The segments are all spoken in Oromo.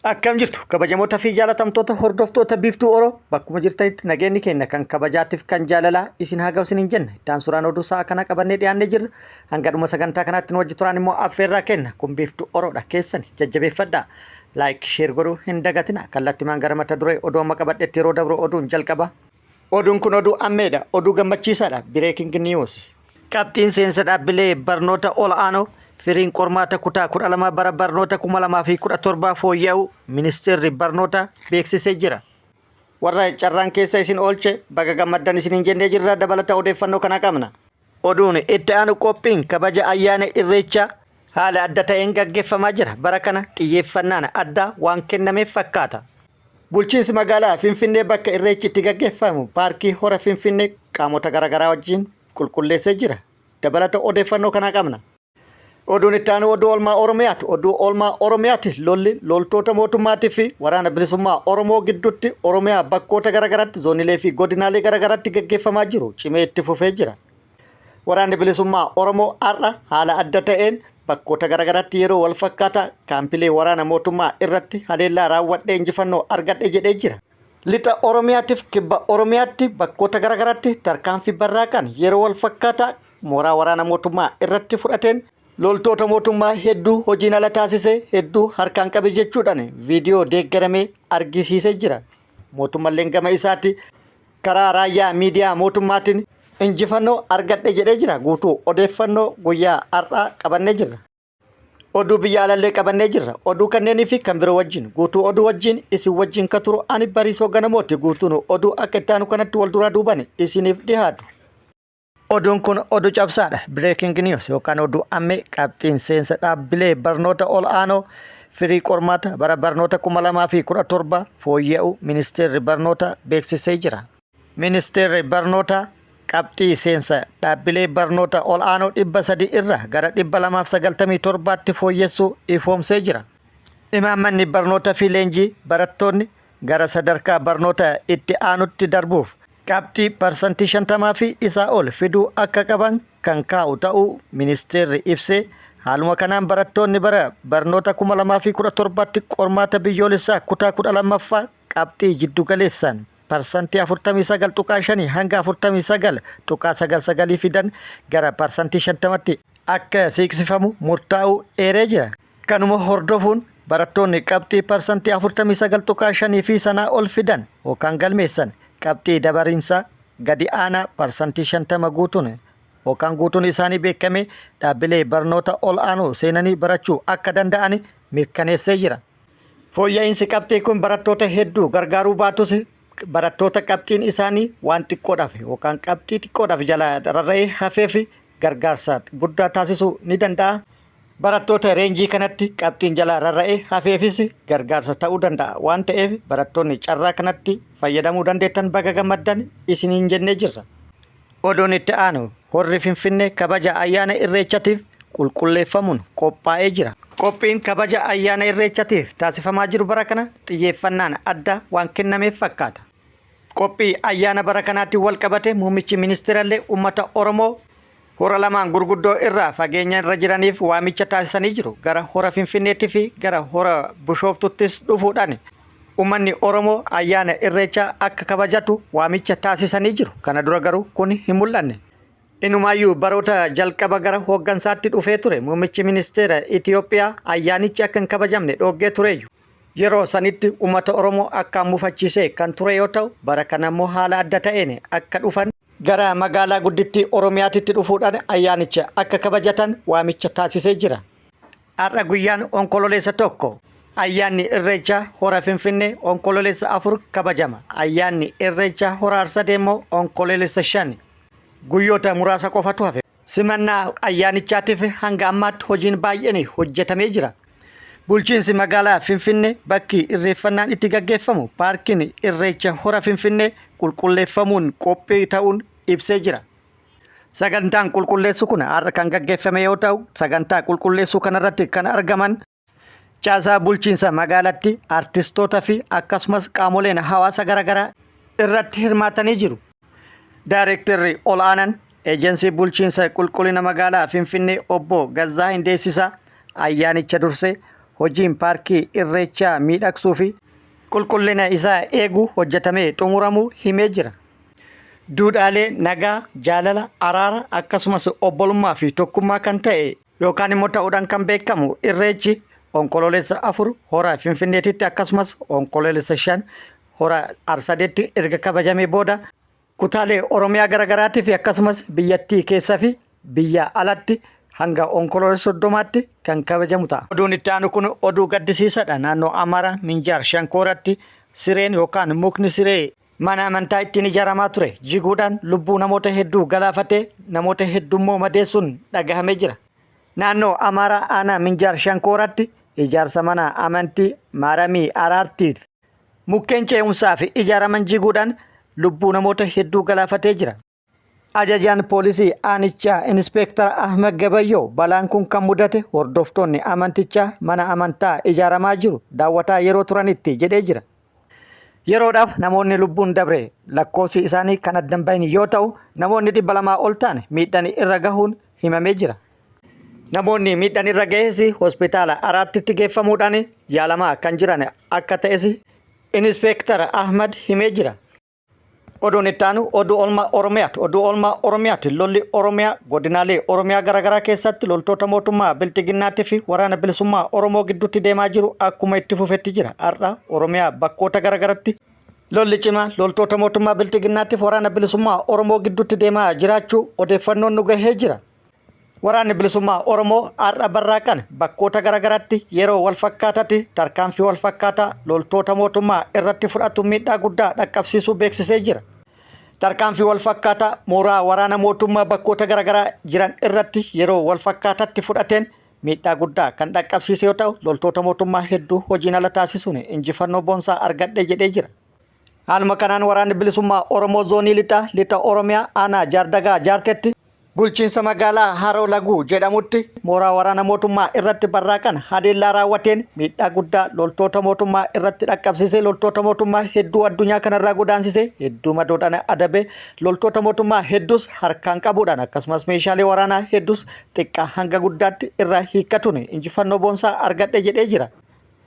Akkam jirtu kabajamoota fi jaalatamtoota hordoftoota biiftuu Oroo bakkuma jirtanitti nageenyi keenya kan kabajaatiif kan jaalalaa isin haa ga'u isiniin jenna. Itaan suuraan oduu sa'a kana qabannee dhiyaannee jirra. Hanga dhuma sagantaa kanaatti nu wajji turaan immoo affeerraa kenna. Kun biiftuu Oroodha keessani jajjabeeffadhaa. Laayik sheer godhuu hin dagatina. Kallattimaan gara mata duree oduu amma qabadhetti yeroo dabru oduun jalqaba. Oduun kun oduu ammeedha. Oduu gammachiisaadha. Breaking news. Qabxiin seensa dhaabbilee barnoota ol'aanoo firiin qormaata kutaa 12 bara barnoota 2017 fooyya'u ministeerri barnoota beeksisee jira. Warra carraan keessa isin oolche baga gammaddan isiniin jennee jirra. Dabalata odeeffannoo kana qabna. Oduun itti aanu qophiin kabaja ayyaana irreechaa haala adda ta'een gaggeeffamaa jira. Bara kana xiyyeeffannaan addaa waan kennameef fakkaata. Bulchiinsi magaalaa Finfinnee bakka irreechi itti gaggeeffamu paarkii hora Finfinnee qaamota garaagaraa wajjin qulqulleessee jira. Dabalata odeeffannoo kana qabna. Oduun itti aanu oduu oolmaa Oromiyaati. Oduu oolmaa Oromiyaati loltoota mootummaatii fi waraana bilisummaa Oromoo gidduutti Oromiyaa bakkoota garaagaraatti zoonilee fi godinaalee garaagaraatti gaggeeffamaa jiru cimee itti fufee jira. Waraanni bilisummaa Oromoo har'a haala adda ta'een bakkoota garaagaraatti yeroo wal fakkaataa kaampilee waraana mootummaa irratti haleellaa raawwadhee injifannoo argadhe jedhee jira. Lixa Oromiyaatiif kibba Oromiyaatti bakkoota garaagaraatti tarkaanfii barraaqaan yeroo wal fakkaataa mooraa waraana mootummaa irratti fudhateen loltoota mootummaa hedduu hojiin ala taasisee hedduu harkaan qabe jechuudhaan viidiyoo deeggaramee argisiisee jira. Mootummaan gama isaatti karaa raayyaa miidiyaa mootummaatiin injifannoo argadhe jedhee jira. Guutuu odeeffannoo guyyaa har'aa qabannee jirra. Oduu biyya alallee qabannee jirra. Oduu kanneenii fi kan biroo wajjin guutuu oduu wajjin isin wajjin ka turu ani Bariisoo Ganamooti. Guutuun oduu akka itti aanu kanatti wal duraa duuban isiniif dhiyaatu. Oduun kun oduu cabsaadha. Breaking news yookaan oduu ammee qabxiin seensa dhaabbilee barnoota ol'aanoo firii qormaata bara barnoota 2017 fooyya'u ministeerri barnoota beeksisee jira. Ministeerri barnoota qabxii seensa dhaabbilee barnoota ol'aanoo 300 irraa gara 297tti fooyyessuu ifoomsee jira. Imaammanni barnoota fi leenjii barattoonni gara sadarkaa barnoota itti aanutti darbuuf qabxii parsantii 50 fi isaa ol fiduu akka qaban kan kaa'u ta'uu ministeerri ibsee. Haaluma kanaan barattoonni bara barnoota 2017tti qormaata biyyoolessaa kutaa 12ffaa qabxii jiddugaleessaan parsantii 49.5 hanga 49.99 fidan gara parsantii 50tti akka siiqsifamu murtaa'uu eeree jira. Kanuma hordofuun barattoonni qabxii parsantii 49.5 fi sanaa ol fidan yookaan galmeessan qabxii dabariinsa gadi aanaa parsantii 50 guutuun isaanii beekame dhaabbilee barnoota ol'aanoo seenanii barachuu akka danda'an mirkaneessee jira. Fooyya'insi qabxii kun barattoota hedduu gargaaruu baatus barattoota qabxiin isaanii waan xiqqoodhaaf yookaan qabxii xiqqoodhaaf jala rarra'ee hafeef gargaarsa guddaa taasisuu ni danda'a. Barattoota reenjii kanatti qabxiin jala rarra'ee hafeefis gargaarsa ta'uu danda'a waan ta'eef barattoonni carraa kanatti fayyadamuu dandeettan baga gammaddan isiniin jennee jirra. Oduun itti aanu horri Finfinnee kabaja ayyaana irreechatiif qulqulleeffamuun qophaa'ee jira. Qophiin kabaja ayyaana irreechatiif taasifamaa jiru bara kana xiyyeeffannaan addaa waan kennameef fakkaata. Qophii ayyaana bara kanaatti wal qabate muummichi ministeerallee uummata Oromoo hora lamaan gurguddoo irraa fageenya irra jiraniif waamicha taasisanii jiru. Gara hora Finfinneetti fi gara hora Bishooftuuttis dhufuudhaan uummanni Oromoo ayyaana irreechaa akka kabajatu waamicha taasisanii jiru. Kana dura garuu kun hin mul'anne. Inumaayyuu baroota jalqaba gara hooggansaatti dhufee ture. Muummichi ministeera Itoophiyaa ayyaanichi akka hin kabajamne dhoorgee tureeyyu. Yeroo sanitti uummata Oromoo akka mufachiisee kan ture yoo ta'u bara kana immoo haala adda ta'een akka dhufan gara magaalaa guddittii Oromiyaatti dhufuudhaan ayyaanicha akka kabajatan waamicha taasisee jira. Har'a guyyaan onkololeessa 1 ayyaanni irreechaa hora Finfinnee onkololeessa 4 kabajama. Ayyaanni irreechaa hora Arsadee immoo onkololeessa 5 guyyoota muraasa qofatu hafe. Simannaa ayyaanichaatiif hanga ammaatti hojiin baay'een hojjetamee jira. Bulchiinsi magaalaa Finfinnee bakki irreeffannaan itti gaggeeffamu paarkiin irreecha hora Finfinnee qulqulleeffamuun qophii ta'uun ibsee jira. Sagantaan qulqulleessuu kun har'a kan gaggeeffame yoo ta'u sagantaa qulqulleessuu kanarratti kan argaman caasaa bulchiinsa magaalatti artistoota fi akkasumas qaamoleen hawaasa garaagaraa irratti hirmaatanii jiru. Daayirektarri ol'aanaan eejensii bulchiinsa qulqullina magaalaa Finfinnee obbo Gazzaa Hindeessisaa ayyaanicha dursee hojiin paarkii Irreechaa miidhagsuu fi qulqullina isaa eeguu hojjetamee xumuramuu himee jira. Duudhaalee nagaa, jaalala, araara akkasumas obbolummaa fi tokkummaa kan ta'e yookaan immoo ta'uudhaan kan beekamu Irreechi onkoloolessa 4 hora Finfinneetitti akkasumas onkoloolessa 5 hora Arsadeetti erga kabajamee booda kutaalee Oromiyaa garagaraatti fi akkasumas biyyattii keessa fi biyya alatti hanga onkoloolessa 30tti kan kabajamu ta'a. Oduun itti aanu kun oduu gaddisiisaadha. Naannoo Amaaraa Minjaar Shankooratti sireen yookaan mukni siree mana amantaa ittiin ijaaramaa ture jiguudhaan lubbuu namoota hedduu galaafatee namoota heddummoo madeessuun dhagahamee jira. Naannoo Amaaraa aanaa Minjaar Shankooratti ijaarsa mana amantii Maaramii Araartiif mukkeen ce'umsaa fi ijaaraman jiguudhaan lubbuu namoota hedduu galaafatee jira. Ajajaan poolisii aanichaa Inspektar Ahmed Gabayyoo balaan kun kan mudate hordoftoonni amantichaa mana amantaa ijaaramaa jiru daawwataa yeroo turanitti jedhee jira. Yeroodhaaf namoonni lubbuun dabre lakkoofsi isaanii kan addan bahin yoo ta'u namoonni 200 ol ta'an miidhaan irra gahuun himamee jira. Namoonni miidhaan irra gahes hospitaala Araartitti geeffamuudhaan yaalamaa kan jiran akka ta'es Inspektar Ahmed himee jira. Oduun itti aanu oduu oolmaa Oromiyaati. Oduu oolmaa Oromiyaati. Lolli Oromiyaa godinaalee Oromiyaa garaagaraa keessatti loltoota mootummaa Bilxiginnaatii fi waraana bilisummaa Oromoo gidduutti deemaa jiru akkuma itti fufetti jira. Har'a Oromiyaa bakkoota garaagaraatti lolli cimaa loltoota mootummaa Bilxiginnaatii fi waraana bilisummaa Oromoo gidduutti deemaa jiraachuu odeeffannoon nu gahee jira. Waraanni bilisummaa Oromoo har'a barraaqan bakkoota garaagaraatti yeroo wal fakkaataatti tarkaanfii wal fakkaataa loltoota mootummaa irratti fudhatu miidhaa guddaa dhaqqabsiisuu beeksisee jira. Tarkaanfii wal fakkaataa mooraa waraana mootummaa bakkoota garaagaraa jiran irratti yeroo wal fakkaataatti fudhateen miidhaa guddaa kan dhaqqabsiise yoo ta'u loltoota mootummaa hedduu hojiin ala taasisuun injifannoo boonsaa argadhe jedhee jira. Haaluma kanaan waraanni bilisummaa Oromoo zoonii lixa Oromiyaa aanaa Jaardagaa Jaartetti bulchiinsa magaalaa Haroo Laguu jedhamutti mooraa waraana mootummaa irratti barraaqan haleellaa raawwateen miidhaa guddaa loltoota mootummaa irratti dhaqqabsiisee loltoota mootummaa hedduu addunyaa kanarraa godaansisee hedduu madoodhaan adabee loltoota mootummaa hedduus harkaan qabuudhaan akkasumas meeshaalee waraanaa hedduus xiqqaa hanga guddaatti irraa hiikkatuun injifannoo boonsaa argadhe jedhee jira.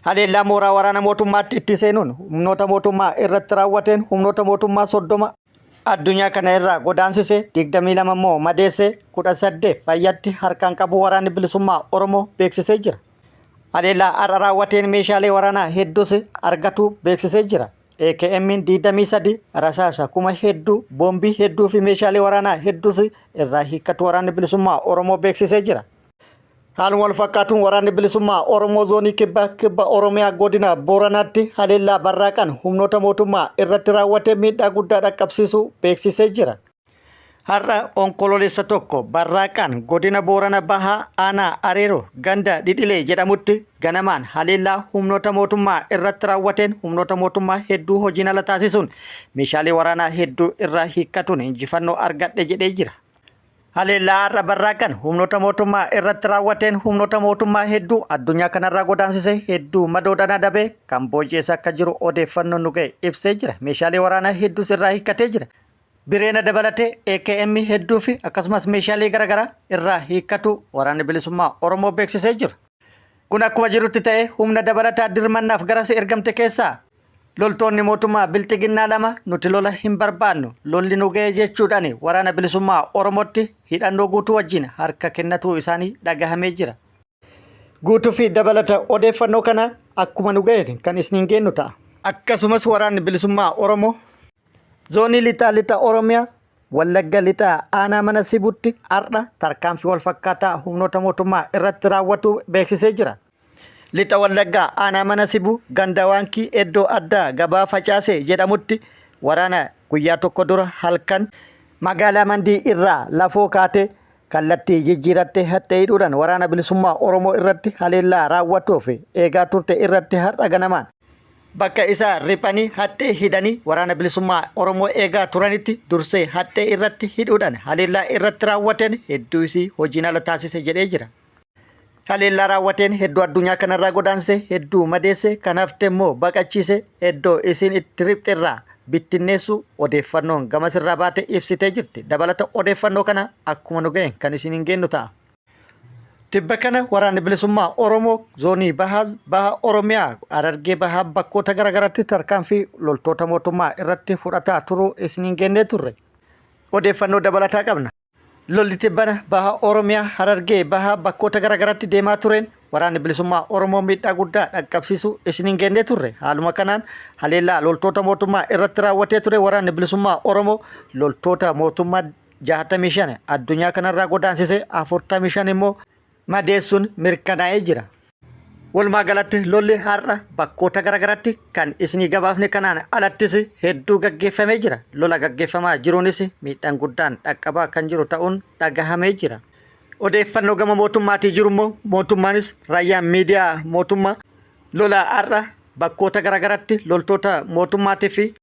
Haleellaa mooraa waraana mootummaatti itti seenuun humnoota mootummaa irratti raawwateen humnoota mootummaa 30 addunyaa kana irraa godaansisee 22 immoo madeessee 18 fayyatti harkaan qabu waraanni bilisummaa Oromoo beeksisee jira. Haleellaa har'a raawwateen meeshaalee waraanaa hedduus argatu beeksisee jira. AKM 23 rasaasa kuma hedduu boombii hedduu fi meeshaalee waraanaa hedduus irraa hiikkatu waraanni bilisummaa Oromoo beeksisee jira. Haaluma wal fakkaatuun waraanni bilisummaa Oromoo zoonii kibba Oromiyaa godina Booranaatti haleellaa barraaqan humnoota mootummaa irratti raawwatee miidhaa guddaa dhaqqabsiisuu beeksisee jira. Har'a onkoloolessa 1 barraaqan godina Boorana Bahaa aanaa Areeroo ganda Dhidhilee jedhamutti ganamaan haleellaa humnoota mootummaa irratti raawwateen humnoota mootummaa hedduu hojiin ala taasisuun meeshaalee waraanaa hedduu irraa hiikkatuun injifannoo argadhe jedhee jira. Haleellaa har'a barraaqan humnoota mootummaa irratti raawwateen humnoota mootummaa hedduu addunyaa kanarraa godaansisee hedduu madoodhaan adabee kan booji'eessa akka jiru odeeffannoon nu ga'e ibsee jira. Meeshaalee waraanaa hedduus irraa hiikkatee jira. Bireena dabalatee AKM hedduu fi akkasumas meeshaalee garaagaraa irraa hiikkatu waraanni bilisummaa Oromoo beeksisee jiru. Kun akkuma jirutti ta'e humna dabalataa dirmannaaf garasi ergamte keessaa loltoonni mootummaa Bilxiginnaa 2 nuti lola hin barbaannu lolli nu ga'e jechuudhaan waraana bilisummaa Oromootti hidhannoo guutuu wajjin harka kennatuu isaanii dhagahamee jira. Guutuu fi dabalata odeeffannoo kana akkuma nu ga'e kan isiniin geennu ta'a. Akkasumas waraanni bilisummaa Oromoo zoonii lixa Oromiyaa Wallagga lixaa aanaa mana Sibuutti har'a tarkaanfii wal fakkaataa humnoota mootummaa irratti raawwatu beeksisee jira. Lixa Wallaggaa aanaa mana Sibuu ganda waankii iddoo addaa gabaa facaasee jedhamutti waraana guyyaa tokko dura halkan magaalaa Mandii irraa lafoo kaatee kallattii jijjiirattee hattee hidhuudhaan waraana bilisummaa Oromoo irratti haleellaa raawwatuuf eegaa turte irratti har'a ganamaan bakka isaa riphanii hattee hidhanii waraana bilisummaa Oromoo eegaa turanitti dursee hattee irratti hidhuudhaan haleellaa irratti raawwateen hedduu isii hojiin ala taasise jedhee jira. Haleellaa raawwateen hedduu addunyaa kanarraa godaanse hedduu madeesse kan hafte immoo baqachiise hedduu isin itti riphxirraa bittinneessu odeeffannoon gamasirraa baate ibsitee jirti. Dabalata odeeffannoo kana akkuma nu ga'een kan isin hin geennu ta'a. Tibba kana waraanni bilisummaa Oromoo zoonii baha Oromiyaa Harargee bahaa bakkoota garaagaraatti tarkaanfii loltoota mootummaa irratti fudhataa turuu isiniin gennee turre. Odeeffannoo dabalataa qabna. Lolli tibbana baha Oromiyaa Harargee bahaa bakkoota garaagaraatti deemaa tureen waraanni bilisummaa Oromoo miidhaa guddaa dhaqqabsiisuu isiniin gennee turre. Haaluma kanaan haleellaa loltoota mootummaa irratti raawwatee ture waraanni bilisummaa Oromoo loltoota mootummaa 65 addunyaa kanarraa godaansisee 45 immoo madeessuun mirkanaa'ee jira. Walumaa galatti lolli har'a bakkoota garaagaraatti kan isinii gabaafne kanaan alattis hedduu gaggeeffamee jira. Lola gaggeeffamaa jiruunis miidhaan guddaan dhaqqabaa kan jiru ta'uun dhagahamee jira. Odeeffannoo gama mootummaatii jiru immoo mootummaanis raayyaan miidiyaa mootummaa lola har'a bakkoota garaagaraatti loltoota mootummaatii fi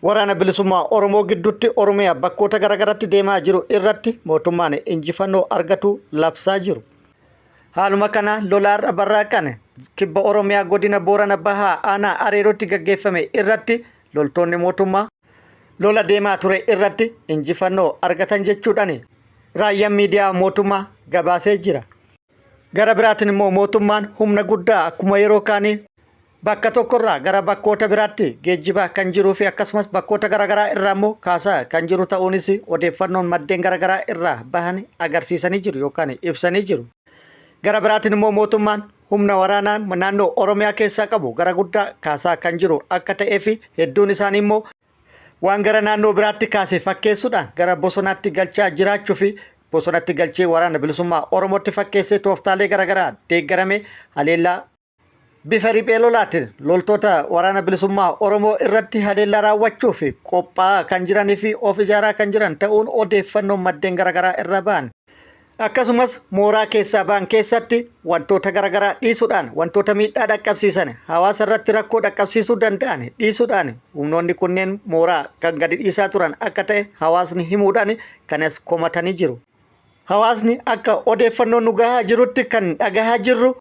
waraana bilisummaa Oromoo gidduutti Oromiyaa bakkoota garaagaraatti deemaa jiru irratti mootummaan injifannoo argatu labsaa jiru. Haaluma kana lolaarra barraaqan kibba Oromiyaa godina Boorana Bahaa aanaa Areerootti gaggeeffame irratti loltoonni mootummaa lola deemaa ture irratti injifannoo argatan jechuudhaan raayyaan miidiyaa mootummaa gabaasee jira. Gara biraatiin immoo mootummaan humna guddaa akkuma yeroo kaanii bakka tokkorraa gara bakkoota biraatti geejjibaa kan jiruu fi akkasumas bakkoota garaagaraa irraa immoo kaasaa kan jiru ta'uunis odeeffannoon maddeen garaagaraa irraa bahan agarsiisanii jiru yookaan ibsanii jiru. Gara biraatiin immoo mootummaan humna waraanaa naannoo Oromiyaa keessaa qabu gara guddaa kaasaa kan jiru akka ta'ee fi hedduun isaanii immoo waan gara naannoo biraatti kaase fakkeessuudhaan gara bosonaatti galchaa jiraachuu fi bosonatti galchee waraana bilisummaa Oromootti fakkeessee tooftaalee garaagaraa deeggarame haleellaa bifa riphee lolaatiin loltoota waraana bilisummaa Oromoo irratti haleellaa raawwachuu fi qophaa'aa kan jiranii fi of ijaaraa kan jiran ta'uun odeeffannoon maddeen garaagaraa irra ba'an. Akkasumas mooraa keessaa ba'an keessatti wantoota garaagaraa dhiisuudhaan wantoota miidhaa dhaqqabsiisan hawaasa irratti rakkoo dhaqqabsiisuu danda'an dhiisuudhaan humnoonni kunneen mooraa kan gadi dhiisaa turan akka ta'e hawaasni himuudhaan kanas komatanii jiru. Hawaasni akka odeeffannoon nu gahaa jirutti kan dhagahaa jirru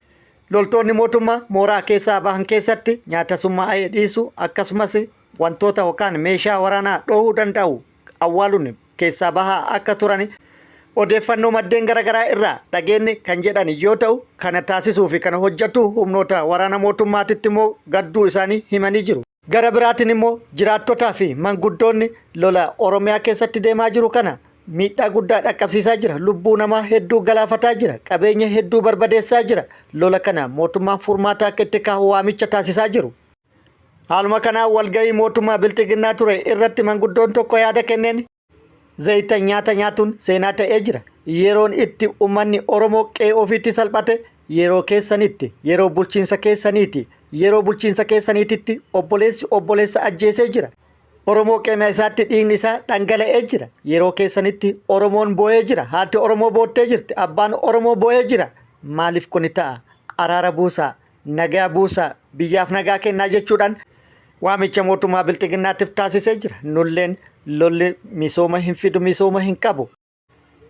loltoonni mootummaa mooraa keessaa bahan keessatti nyaata summaa'ee dhiisuu akkasumas wantoota yookaan meeshaa waraanaa dhohuu danda'u awwaaluun keessaa bahaa akka turan odeeffannoo maddeen garaagaraa irraa dhageenye kan jedhan yoo ta'u kana taasisuu fi kana hojjetu humnoota waraana mootummaatitti immoo gadduu isaanii himanii jiru. Gara biraatiin immoo jiraattotaa fi manguddoonni lola Oromiyaa keessatti deemaa jiru kana miidhaa guddaa dhaqqabsiisaa jira. Lubbuu namaa hedduu galaafataa jira. Qabeenya hedduu barbadeessaa jira. Lola kana mootummaan furmaata akka itti kaa'u waamicha taasisaa jiru. Haaluma kanaan walgahii mootummaa bilxiginnaa ture irratti manguddoon tokko yaada kenneen zayita nyaata nyaatuun seenaa ta'ee jira. Yeroon itti uummanni Oromoo qe'ee ofiitti salphate yeroo keessanitti, yeroo bulchiinsa keessaniiti. Yeroo bulchiinsa keessaniititti obboleessa ajjeesee jira. Oromoo qe'ee isaatti dhiigni isaa dhangala'ee jira. Yeroo keessanitti Oromoon boo'ee jira. Haati Oromoo boottee jirti. Abbaan Oromoo boo'ee jira. Maaliif kuni ta'a? Araara buusaa, nagaa buusaa, biyyaaf nagaa kennaa jechuudhaan waamicha mootummaa bilxiginnaatiif taasisee jira. Nulleen lolli misooma hin fidu, misooma hin qabu.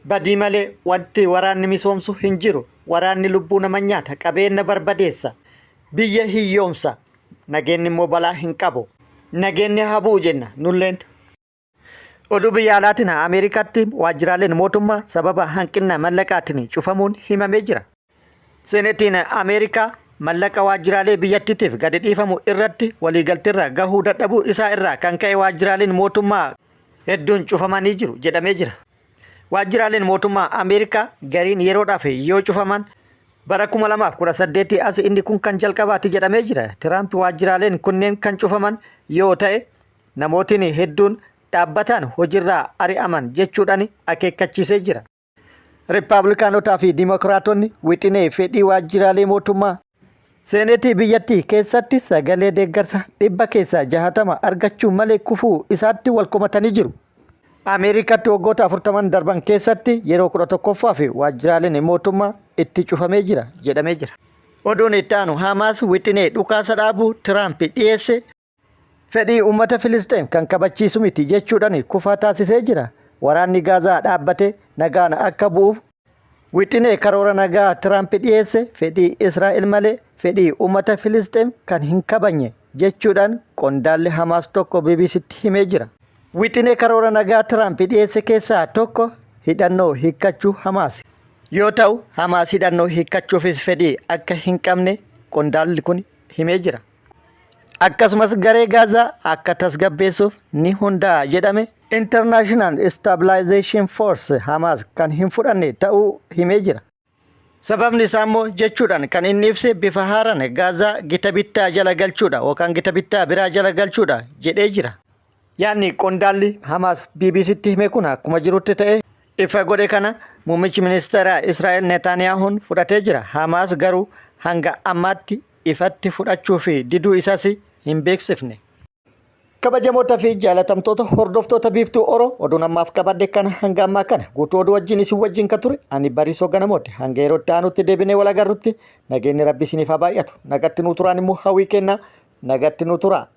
Badii malee wanti waraanni misoomsu hin jiru. Waraanni lubbuu nama nyaata, qabeenya barbadeessa, biyya hiyyoomsa, nageenyi immoo balaa hin qabu. Nageenyi habuu jenna nulleen. Oduu biyya alaatiin Ameerikaatti waajjiraaleen mootummaa sababa hanqina mallaqaatiin cufamuun himamee jira. Seenetiin Ameerikaa mallaqa waajjiraalee biyyattiitiif gadi dhiifamu irratti waliigalteerra gahuu dadhabuu isaa irraa kan ka'e waajjiraaleen mootummaa hedduun cufamanii jiru jedhamee jira. Waajjiraaleen mootummaa Ameerikaa gariin yeroodhaaf yoo cufaman bara 2018 as inni kun kan jalqabaati jedhamee jira. Tiraamp waajjiraaleen kunneen kan cufaman yoo ta'e namootni hedduun dhaabbataan hojiirraa ari'aman jechuudhaan akeekkachiisee jira. Riippaabilikaanotaa fi Dimookiraatonni wixinee fedhii waajjiraalee mootummaa seenetii biyyattii keessatti sagalee deeggarsa 100 keessaa 60 argachuun malee kufuu isaatti wal komatanii jiru. Ameerikaatti waggoota 40 darban keessatti yeroo 11ffaa fi waajjiraaleen mootummaa itti cufamee jira jedhamee jira. Oduun itti aanu Hamaas wixinee dhukaasa dhaabuu Tiraamp dhiyeesse fedhii uummata Filisxeem kan kabachiisu miti jechuudhaan kufaa taasisee jira. Waraanni Gaazaa dhaabbatee nagaan akka bu'uuf wixinee karoora nagaa Tiraamp dhiyeesse fedhii Israa'el malee fedhii uummata Filisxeem kan hin kabajne jechuudhaan qondaalli Hamaas tokko BBCtti himee jira. Wixinee karoora nagaa Tiraamp dhiyeesse keessaa tokko hidhannoo hiikkachuu Hamaas. yoo ta'u Hamaas hidhannoo hiikkachuufis fedhii akka hin qabne qondaalli kun himee jira. Akkasumas garee Gaazaa akka tasgabbeessuuf ni hundaa'a jedhame International Stabilization Force Hamaas kan hin fudhanne ta'uu himee jira. Sababni isaa immoo jechuudhaan kan inni ibse bifa haaraan Gaazaa gita bittaa jala galchuudha yookaan gita bittaa biraa jala galchuudha jedhee jira. Yaanni qondaalli Hamaas BBCtti hime kun akkuma jirutti ta'e ifa godhe kana muummichi ministeeraa Israa'el Netaniyaahuun fudhatee jira. Hamaas garuu hanga ammaatti ifatti fudhachuu fi diduu isaas hin beeksifne. Kabajamoota fi jaalatamtoota hordoftoota biiftuu Oroo oduun ammaaf qabadde kana hanga ammaa kana guutuu oduu wajjin isin wajjin kan ture ani Bariisoo Ganamooti. Hanga yerootti aanutti deebinee wal agarrutti nageenyi Rabbi isiniif haa baay'atu. Nagatti nuu turaan immoo hawwii kennaa nagatti nuu turaa.